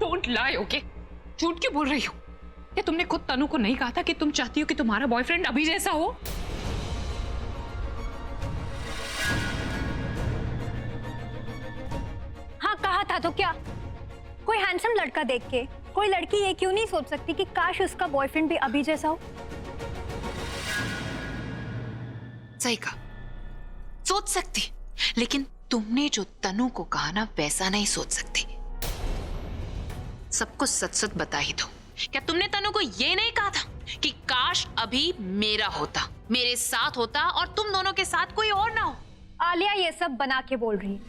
Don't lie, okay? झूठ क्यों बोल रही हो? क्या तुमने खुद तनु को नहीं कहा था कि तुम चाहती हो कि तुम्हारा बॉयफ्रेंड अभी जैसा हो? हाँ कहा था, तो क्या? कोई हैंडसम लड़का देख के कोई लड़की ये क्यों नहीं सोच सकती कि काश उसका बॉयफ्रेंड भी अभी जैसा हो? सही कहा, सोच सकती, लेकिन तुमने जो तनु को कहा ना वैसा नहीं सोच सकती। सबको सच सच बता ही दो, क्या तुमने तनु को ये नहीं कहा था कि काश अभी मेरा होता, मेरे साथ होता और तुम दोनों के साथ कोई और ना हो? आलिया ये सब बना के बोल रही है,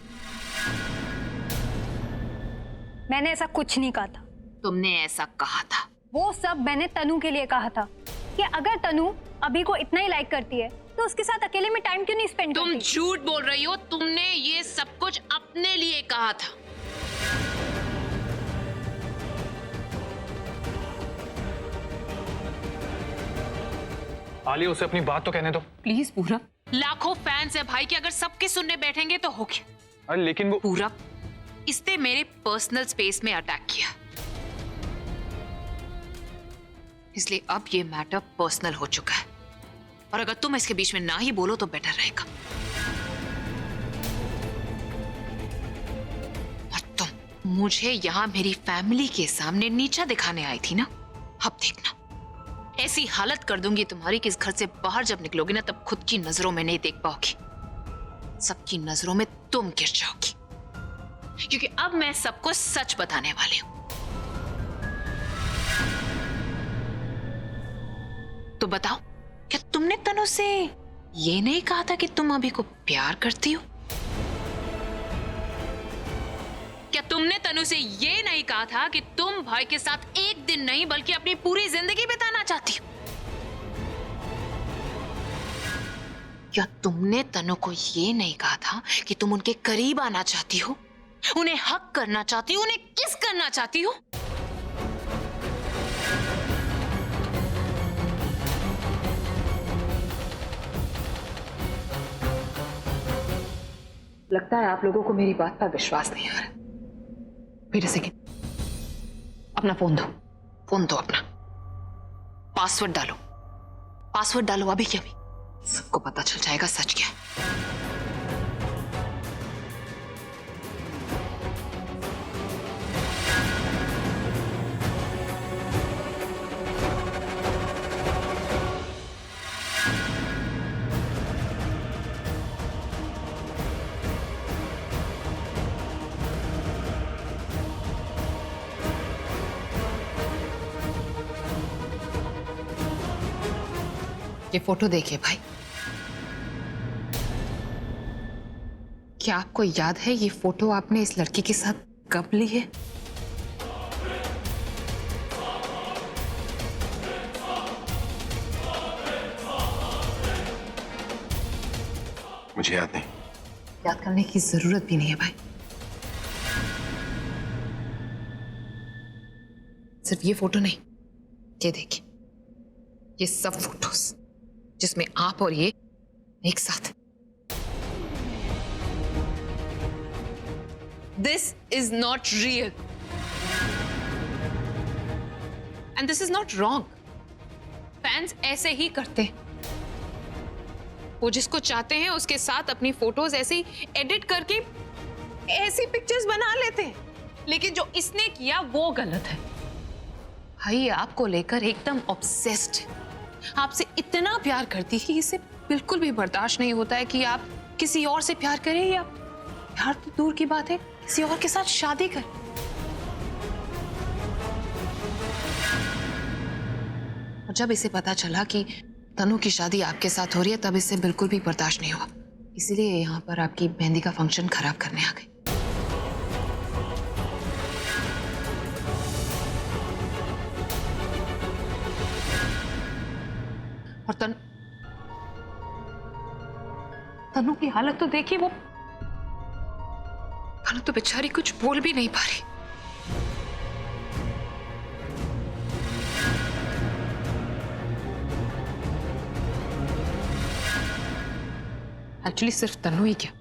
मैंने ऐसा कुछ नहीं कहा था। तुमने ऐसा कहा था। वो सब मैंने तनु के लिए कहा था कि अगर तनु अभी को इतना ही लाइक करती है तो उसके साथ अकेले में टाइम क्यों नहीं स्पेंड करती? तुम झूठ बोल रही हो, तुमने ये सब कुछ अपने लिए कहा था। आलिया, उसे अपनी बात तो कहने दो प्लीज पूरब। लाखों फैंस है भाई कि अगर सबके सुनने बैठेंगे तो हो गया। अरे लेकिन वो पूरब, इसने मेरे पर्सनल स्पेस में अटैक किया, इसलिए अब ये मैटर पर्सनल हो चुका है और अगर तुम इसके बीच में ना ही बोलो तो बेटर रहेगा। और तुम मुझे यहां मेरी फैमिली के सामने नीचा दिखाने आई थी ना, अब देखना ऐसी हालत कर दूंगी तुम्हारी कि इस घर से बाहर जब निकलोगी ना तब खुद की नजरों में नहीं देख पाओगी, सबकी नजरों में तुम गिर जाओगी, क्योंकि अब मैं सबको सच बताने वाली हूं। तो बताओ, क्या तुमने तनु से ये नहीं कहा था कि तुम अभी को प्यार करती हो? क्या तुमने तनु से ये नहीं कहा था कि तुम भाई के साथ एक दिन नहीं बल्कि अपनी पूरी जिंदगी बिताना चाहती हो? क्या तुमने तनु को ये नहीं कहा था कि तुम उनके करीब आना चाहती हो, उन्हें हक करना चाहती हो, उन्हें किस करना चाहती हो? लगता है आप लोगों को मेरी बात पर विश्वास नहीं आ रहा। वेट अ सेकेंड, अपना फोन दो। फोन दो अपना, पासवर्ड डालो, पासवर्ड डालो अभी के अभी, सबको पता चल जाएगा सच क्या है। ये फोटो देखिए भाई, क्या आपको याद है ये फोटो आपने इस लड़की के साथ कब ली है? मुझे याद नहीं। याद करने की जरूरत भी नहीं है भाई। सिर्फ ये फोटो नहीं, ये देखिए, ये सब फोटोज जिसमें आप और ये एक साथ। This is not real and this is not wrong. Fans ऐसे ही करते हैं, वो जिसको चाहते हैं उसके साथ अपनी फोटोज ऐसे ही एडिट करके ऐसी पिक्चर्स बना लेते हैं, लेकिन जो इसने किया वो गलत है। भाई आपको लेकर एकदम ऑब्सेस्ड, आपसे इतना प्यार करती है कि इसे बिल्कुल भी बर्दाश्त नहीं होता है कि आप किसी और से प्यार करें, या प्यार तो दूर की बात है किसी और के साथ शादी करें। और जब इसे पता चला कि तनु की शादी आपके साथ हो रही है तब इसे बिल्कुल भी बर्दाश्त नहीं हुआ, इसलिए यहाँ पर आपकी मेहंदी का फंक्शन खराब करने आ गई। और तनु की हालत तो देखिए, वो तनु तो बेचारी कुछ बोल भी नहीं पा रही। एक्चुअली सिर्फ तनु ही क्या,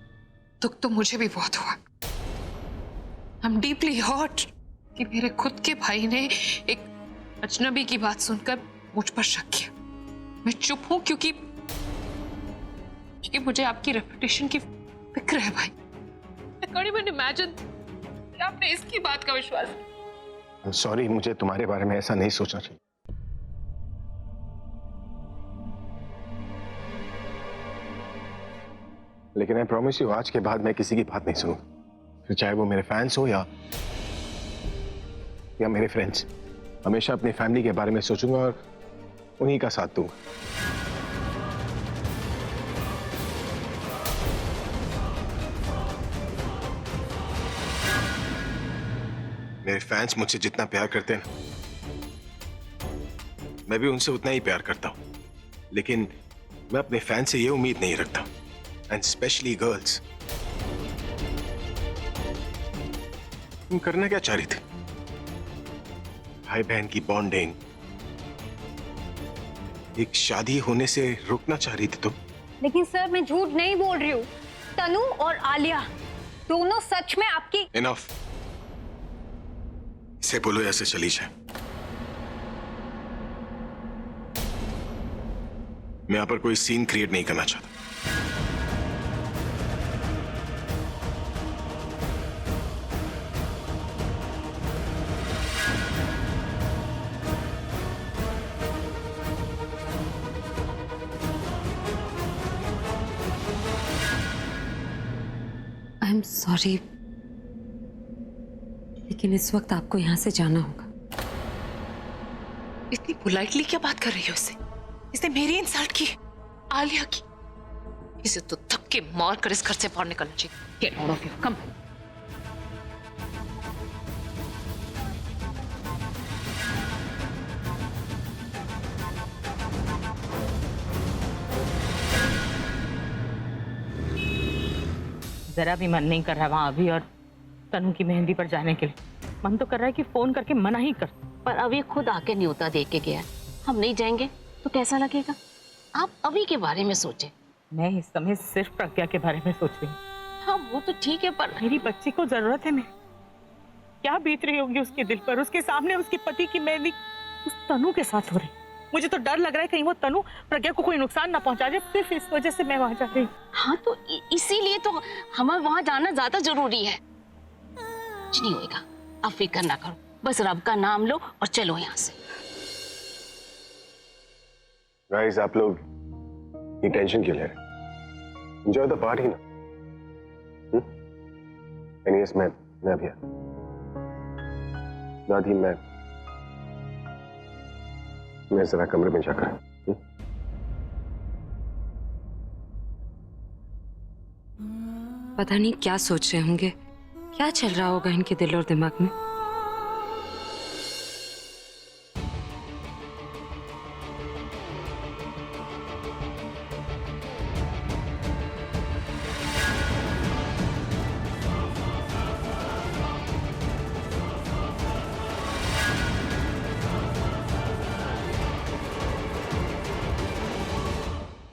दुख तो मुझे भी बहुत हुआ। I'm deeply hurt। कि मेरे खुद के भाई ने एक अजनबी की बात सुनकर मुझ पर शक किया। मैं चुप हूं क्योंकि मुझे आपकी रेपुटेशन की फिक्र है भाई। I can't even imagine कि आपने इसकी बात का विश्वास किया। सॉरी, मुझे तुम्हारे बारे में ऐसा नहीं सोचना चाहिए। लेकिन आई प्रॉमिस यू, आज के बाद मैं किसी की बात नहीं सुनूंगा, फिर चाहे वो मेरे फैंस हो या मेरे फ्रेंड्स। हमेशा अपनी फैमिली के बारे में सोचूंगा और उन्हीं का साथ दूंगा। मेरे फैंस मुझसे जितना प्यार करते हैं ना, मैं भी उनसे उतना ही प्यार करता हूं। लेकिन मैं अपने फैंस से ये उम्मीद नहीं रखता, एंड स्पेशली गर्ल्स। तुम करना क्या चाह रही थी? भाई बहन की बॉन्डिंग, एक शादी होने से रोकना चाह रही थी तुम? लेकिन सर, मैं झूठ नहीं बोल रही हूँ। तनु और आलिया दोनों सच में आपकी। इनफ, इसे बोलो ऐसे चली जाए। मैं यहां पर कोई सीन क्रिएट नहीं करना चाहता। आई एम सॉरी, लेकिन इस वक्त आपको यहां से जाना होगा। इतनी पोलाइटली क्या बात कर रही हो इससे? इसने मेरी इंसल्ट की, आलिया की। इसे तो धक्के मार कर इस घर से बाहर निकलना चाहिए। Get out of here, come. जरा भी मन नहीं कर रहा वहां अभी और तनु की मेहंदी पर जाने के लिए। मन तो कर रहा है कि फोन करके मना ही कर। पर अभी खुद आके न्योता देख के गया। हम नहीं जाएंगे तो कैसा लगेगा? आप अभी के बारे में सोचें। मैं इस समय सिर्फ प्रज्ञा के बारे में सोच रही हूँ। हाँ वो तो ठीक है, पर मेरी बच्ची को जरूरत है। मैं क्या बीत रही होगी उसके दिल पर? उसके सामने उसके पति की मेहंदी उस तनु के साथ हो रही। मुझे तो डर लग रहा है कहीं वो तनु प्रज्ञा को कोई नुकसान ना पहुंचा दे। सिर्फ इस वजह से मैं वहां जा रही हूँ। हाँ तो इसीलिए तो हमें वहां जाना ज्यादा जरूरी है। कुछ नहीं होएगा, आप फिक्र ना करो। बस रब का नाम लो और चलो यहाँ से। गाइस, आप लोग ये टेंशन क्यों ले रहे? एंजॉय द पार्टी ना। एनीवेज, मैं अभी दादी, मैं जरा कमरे में जाकर। पता नहीं क्या सोच रहे होंगे, क्या चल रहा होगा इनके दिल और दिमाग में।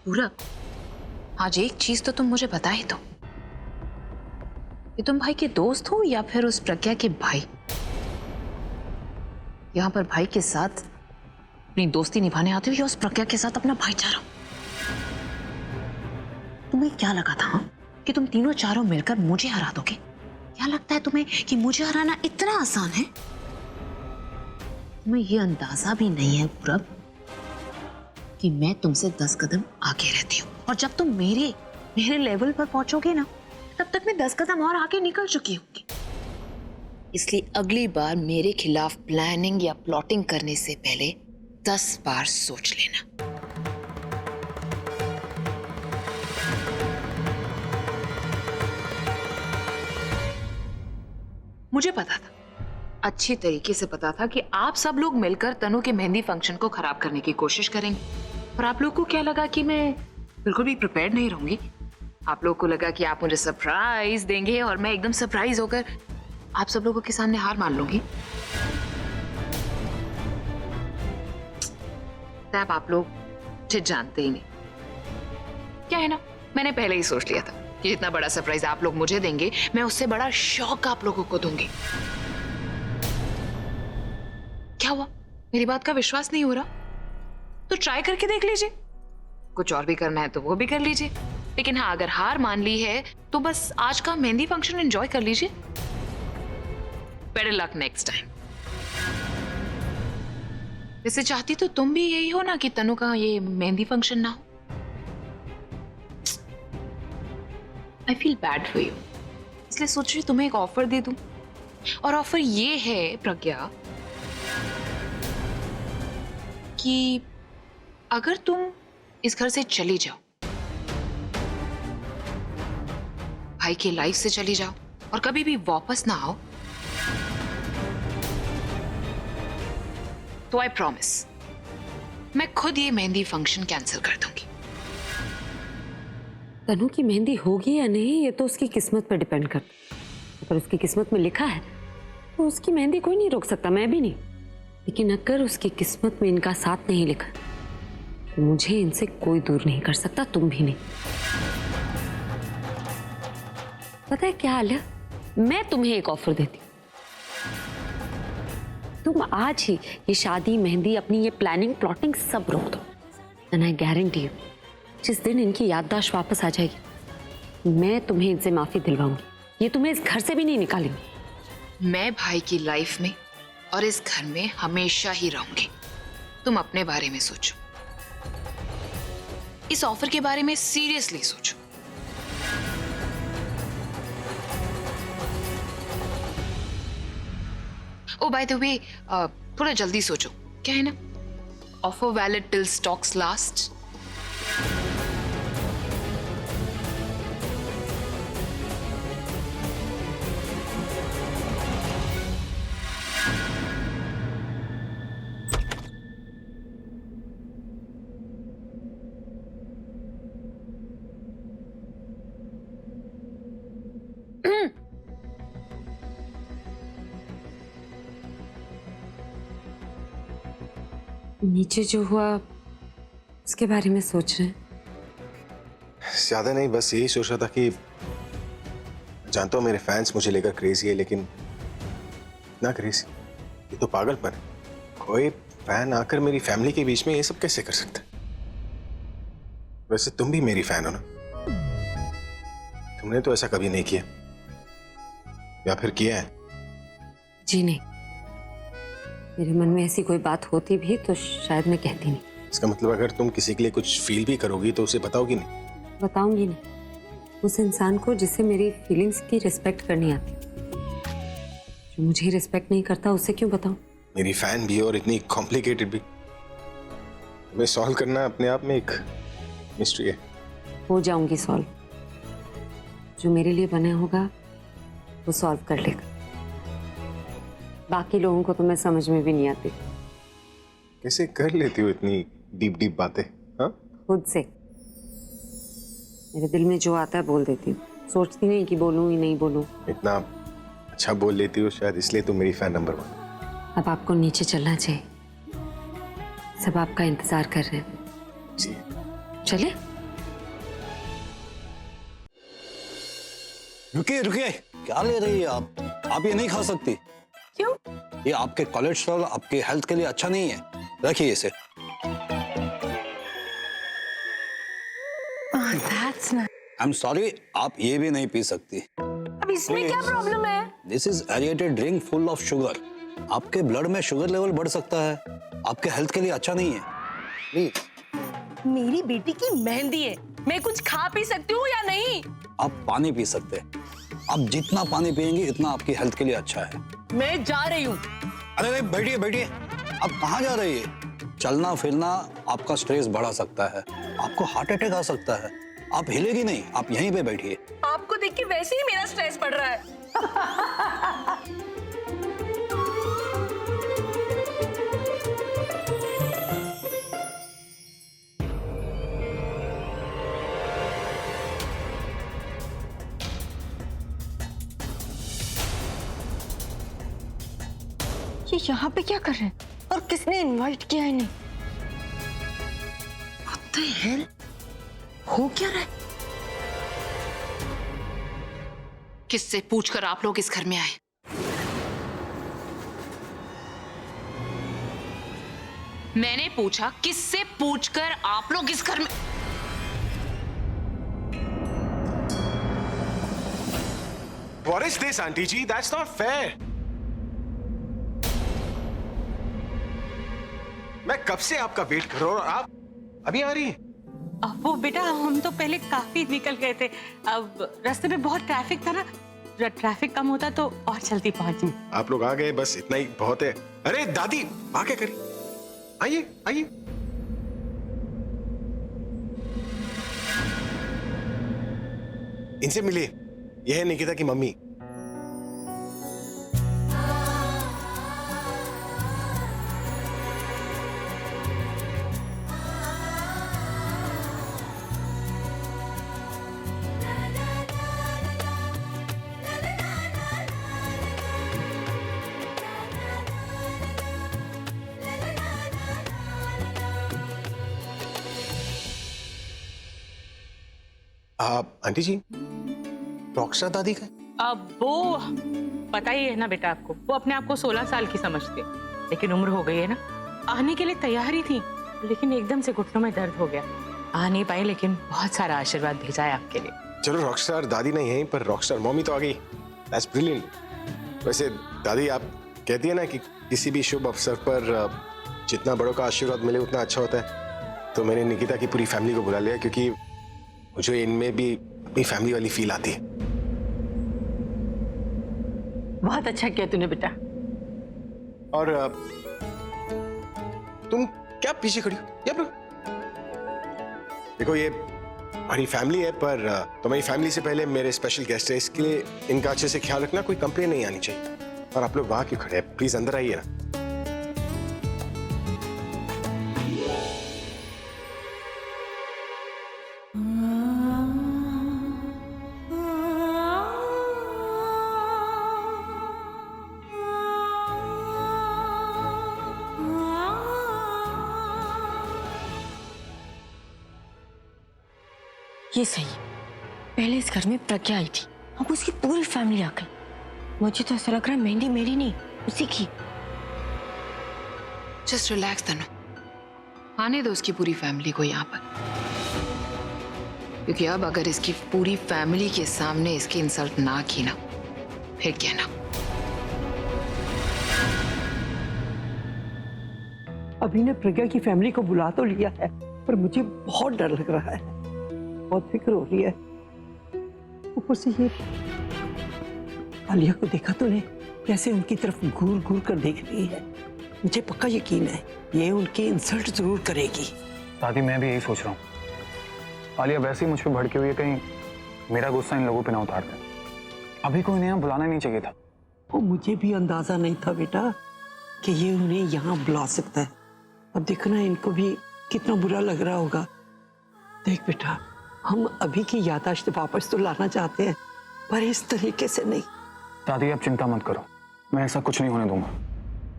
पूरा आज एक चीज तो तुम मुझे बता ही दो कि तुम भाई के दोस्त हो या फिर उस प्रज्ञा के भाई। यहां पर भाई के साथ अपनी दोस्ती निभाने आते हो या उस प्रज्ञा के साथ अपना भाईचारा? तुम्हें क्या लगा था कि तुम तीनों चारों मिलकर मुझे हरा दोगे? क्या लगता है तुम्हें कि मुझे हराना इतना आसान है? तुम्हें यह अंदाजा भी नहीं है पूरब कि मैं तुमसे 10 कदम आगे रहती हूँ, और जब तुम मेरे लेवल पर पहुंचोगे ना, तब तक मैं 10 कदम और आगे निकल चुकी होंगी। इसलिए अगली बार मेरे खिलाफ प्लानिंग या प्लॉटिंग करने से पहले 10 बार सोच लेना। मुझे पता था, अच्छी तरीके से पता था कि आप सब लोग मिलकर तनु के मेहंदी फंक्शन को खराब करने की कोशिश करेंगे। और आप लोगों को क्या लगा कि मैं बिल्कुल भी प्रिपेयर्ड नहीं रहूंगी? आप लोगों को लगा कि आप मुझे सरप्राइज देंगे और मैं एकदम सरप्राइज होकर आप सब लोगों के सामने हार मान लूंगी। तब आप लोग मुझे जानते ही नहीं। क्या है ना, मैंने पहले ही सोच लिया था कि जितना बड़ा सरप्राइज आप लोग मुझे देंगे, मैं उससे बड़ा शॉक आप लोगों को दूंगी। क्या हुआ? मेरी बात का विश्वास नहीं हो रहा तो ट्राई करके देख लीजिए। कुछ और भी करना है तो वो भी कर लीजिए, लेकिन हाँ, अगर हार मान ली है तो बस आज का मेहंदी फंक्शन एंजॉय कर लीजिए। Better luck next time. वैसे चाहती तो तुम भी यही हो ना कि तनु का ये मेहंदी फंक्शन ना हो। I feel bad for you, इसलिए सोच रही तुम्हें एक ऑफर दे दूं। और ऑफर ये है प्रज्ञा कि अगर तुम इस घर से चली जाओ, भाई की लाइफ से चली जाओ और कभी भी वापस ना आओ, तो आई प्रॉमिस मैं खुद ये मेहंदी फंक्शन कैंसिल कर दूंगी। तनु की मेहंदी होगी या नहीं ये तो उसकी किस्मत पर डिपेंड करता है। अगर उसकी किस्मत में लिखा है तो उसकी मेहंदी कोई नहीं रोक सकता, मैं भी नहीं। लेकिन अगर उसकी किस्मत में इनका साथ नहीं लिखा तो मुझे इनसे कोई दूर नहीं कर सकता, तुम भी नहीं। पता है क्या हाल है, मैं तुम्हें एक ऑफर देती हूँ। तुम आज ही ये शादी, मेहंदी, अपनी ये प्लानिंग, प्लॉटिंग सब रोक दो। एंड आई गारंटी यू, जिस दिन इनकी याददाश्त वापस आ जाएगी मैं तुम्हें इनसे माफी दिलवाऊंगी। ये तुम्हें इस घर से भी नहीं निकालेंगे। मैं भाई की लाइफ में और इस घर में हमेशा ही रहूंगी। तुम अपने बारे में सोचो, इस ऑफर के बारे में सीरियसली सोचो। ओ बाय द वे, थोड़ा जल्दी सोचो, क्या है ना, offer valid till stocks last. नीचे जो हुआ उसके बारे में सोच रहे हैं? ज्यादा नहीं, बस यही सोच रहा था कि जानता हूँ मेरे फैंस मुझे लेकर क्रेजी है, लेकिन ना क्रेजी, ये तो पागलपन है। कोई फैन आकर मेरी फैमिली के बीच में ये सब कैसे कर सकता है? वैसे तुम भी मेरी फैन हो ना, तुमने तो ऐसा कभी नहीं किया, या फिर किया है? जी नहीं, मेरे मन में ऐसी कोई बात होती भी तो शायद मैं कहती नहीं। इसका मतलब अगर तुम किसी के लिए कुछ फील भी करोगी तो उसे बताओगी नहीं? बताऊंगी नहीं, उस इंसान को जिसे मेरी फीलिंग्स की रिस्पेक्ट करनी आती, जो मुझे रिस्पेक्ट नहीं करता उसे क्यों बताऊं? मेरी फैन भी और इतनी कॉम्प्लिकेटेड भी, मैं सॉल्व करना अपने आप में एक मिस्ट्री है। हो जाऊंगी सॉल्व, जो मेरे लिए बना होगा वो सॉल्व कर लेगा। बाकी लोगों को तो मैं समझ में भी नहीं आती। कैसे कर लेती हो इतनी डीप डीप बातें? हाँ, खुद से मेरे दिल में जो आता है बोल देती हूँ, सोचती नहीं कि बोलूं ही नहीं बोलूं। इतना अच्छा बोल लेती हो, शायद इसलिए तुम मेरी फैन नंबर 1। अब आपको नीचे चलना चाहिए, सब आपका इंतजार कर रहे हैं। जी चले? रुकिए रुकिए, क्या ले रही है आप ये नहीं खा सकती। क्यों? ये आपके कोलेस्ट्रॉल, आपके हेल्थ के लिए अच्छा नहीं है, रखिए इसे। आई एम सॉरी, आप ये भी नहीं पी सकती। अब इसमें क्या प्रॉब्लम है? This is aerated drink full of sugar. आपके ब्लड में शुगर लेवल बढ़ सकता है, आपके हेल्थ के लिए अच्छा नहीं है। प्लीज। मेरी बेटी की मेहंदी है, मैं कुछ खा पी सकती हूँ या नहीं? आप पानी पी सकते हैं, आप जितना पानी पिएंगे इतना आपकी हेल्थ के लिए अच्छा है। मैं जा रही हूँ। अरे नहीं, बैठिए बैठिए, आप कहाँ जा रही है? चलना फिरना आपका स्ट्रेस बढ़ा सकता है, आपको हार्ट अटैक आ सकता है। आप हिलेगी नहीं, आप यहीं पे बैठिए। आपको देख के वैसे ही मेरा स्ट्रेस बढ़ रहा है। ये यहाँ पे क्या कर रहे हैं और किसने इनवाइट किया इन्हें? What the hell? हो क्या रहा है? किससे पूछकर आप लोग इस घर में आए? मैंने पूछा किससे पूछकर आप लोग इस घर में। What is this, aunty ji? That's not fair. मैं कब से आपका वेट कर रहा हूं और आप अभी आ रही हैं? अब वो बेटा हम तो पहले काफी निकल गए थे, अब रास्ते में बहुत ट्रैफिक था ना, ट्रैफिक कम होता तो और जल्दी पहुंची। आप लोग आ गए, बस इतना ही बहुत है। अरे दादी आ क्या करी? आइए आइए। इनसे मिलिए, यह है निकिता की मम्मी। आंटी जी, रॉकस्टार दादी का? अब वो पता ही है ना बेटा आपको, वो अपने आप को 16 साल की समझते, लेकिन उम्र हो गई है ना। आने के लिए तैयार ही थी, लेकिन एकदम से घुटनों में दर्द हो गया, आ नहीं पाई, लेकिन बहुत सारा आशीर्वाद भेजा है आपके लिए। चलो रॉकस्टार दादी नहीं है, पर रॉकस्टार मम्मी तो आ गई। That's brilliant. वैसे दादी, आप कहती है ना कि किसी भी शुभ अवसर पर जितना बड़ों का आशीर्वाद मिले उतना अच्छा होता है, तो मैंने निकिता की पूरी फैमिली को बुला लिया, क्योंकि मुझे इनमें भी अपनी फैमिली वाली फील आती है। बहुत अच्छा किया तूने बेटा। और तुम क्या पीछे खड़ी हो? ये अपना देखो, ये हमारी फैमिली है, पर तुम्हारी फैमिली से पहले मेरे स्पेशल गेस्ट है, इसके लिए इनका अच्छे से ख्याल रखना, कोई कंप्लेन नहीं आनी चाहिए। और आप लोग वहां क्यों खड़े हैं? प्लीज अंदर आइए ना। ये सही है, पहले इस घर में प्रज्ञा आई थी, अब उसकी पूरी फैमिली आ गई। मुझे तो ऐसा लग रहा है मेहंदी मेरी नहीं, उसी की। जस्ट रिलैक्स तनु, आने दो उसकी पूरी फैमिली को यहाँ पर, क्योंकि अब अगर इसकी पूरी फैमिली के सामने इसकी इंसल्ट ना की ना, फिर क्या ना। अभी ने प्रज्ञा की फैमिली को बुला तो लिया है, पर मुझे बहुत डर लग रहा है, बहुत फिक्र हो रही है। ऊपर से ये आलिया को देखा तूने, कैसे उनकी तरफ घूर घूर कर देख रही है। मुझे पक्का यकीन है ये उनकी इंसल्ट जरूर करेगी। दादी, मैं भी यही सोच रहा हूँ। आलिया वैसे ही मुझ पर भड़के हुई है, कहीं मेरा गुस्सा इन लोगों पे ना उतार दे। अभी कोई इन्हें बुलाना नहीं चाहिए था। वो मुझे भी अंदाजा नहीं था बेटा कि ये उन्हें यहाँ बुला सकता है। अब देखना इनको भी कितना बुरा लग रहा होगा। देख बेटा, हम अभी की याददाश्त वापस तो लाना चाहते हैं, पर इस तरीके से नहीं। दादी, आप चिंता मत करो, मैं ऐसा कुछ नहीं होने दूंगा।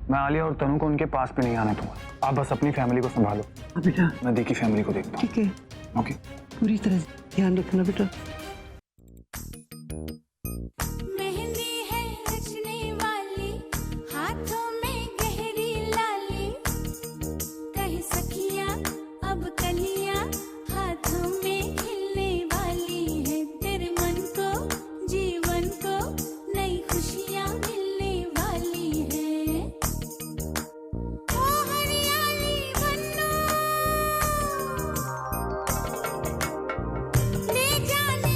मैं आलिया और तनु को उनके पास भी नहीं आने दूंगा। आप बस अपनी फैमिली को संभालो। बेटा, मैं दी की फैमिली को देखता हूँ। ठीक है, ओके। पूरी तरह ध्यान रखना बेटा। जाने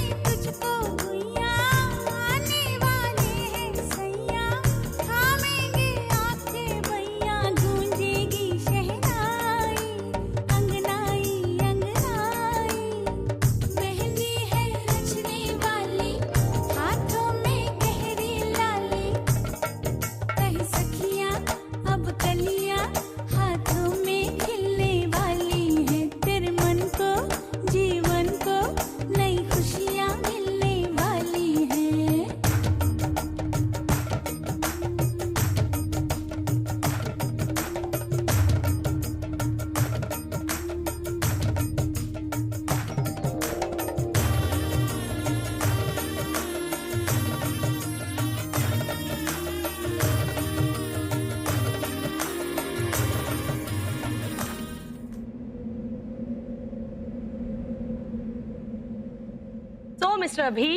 मिस्टर अभी,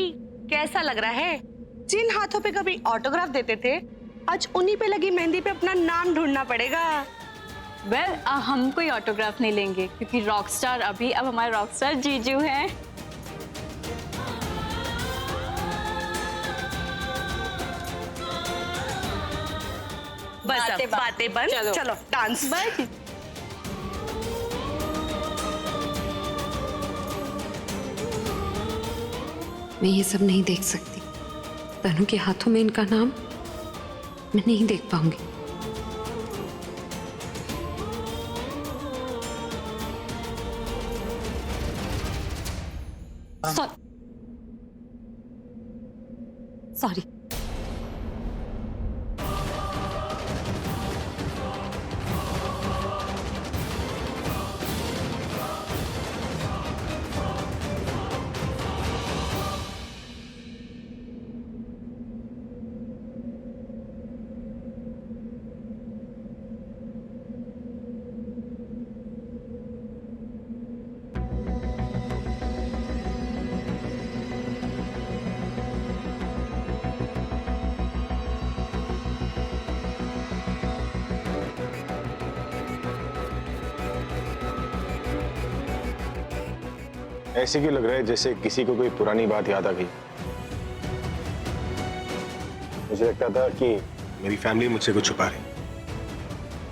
कैसा लग रहा है? जिन हाथों पे कभी ऑटोग्राफ देते थे, आज उन्हीं पे लगी मेहंदी पे अपना नाम ढूंढना पड़ेगा। वेल, हम कोई ऑटोग्राफ नहीं लेंगे क्योंकि रॉकस्टार अभी अब हमारे रॉकस्टार जीजू हैं। बस अब बातें बंद, चलो डांस। मैं ये सब नहीं देख सकती। तनु के हाथों में इनका नाम मैं नहीं देख पाऊंगी। सॉरी। ऐसे क्यों लग रहा है जैसे किसी को कोई पुरानी बात याद आ गई? मुझे लगता था कि मेरी फैमिली मुझसे कुछ छुपा रही,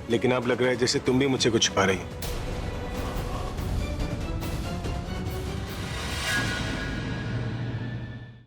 लेकिन अब लग रहा है जैसे तुम भी मुझसे कुछ छुपा रही हो।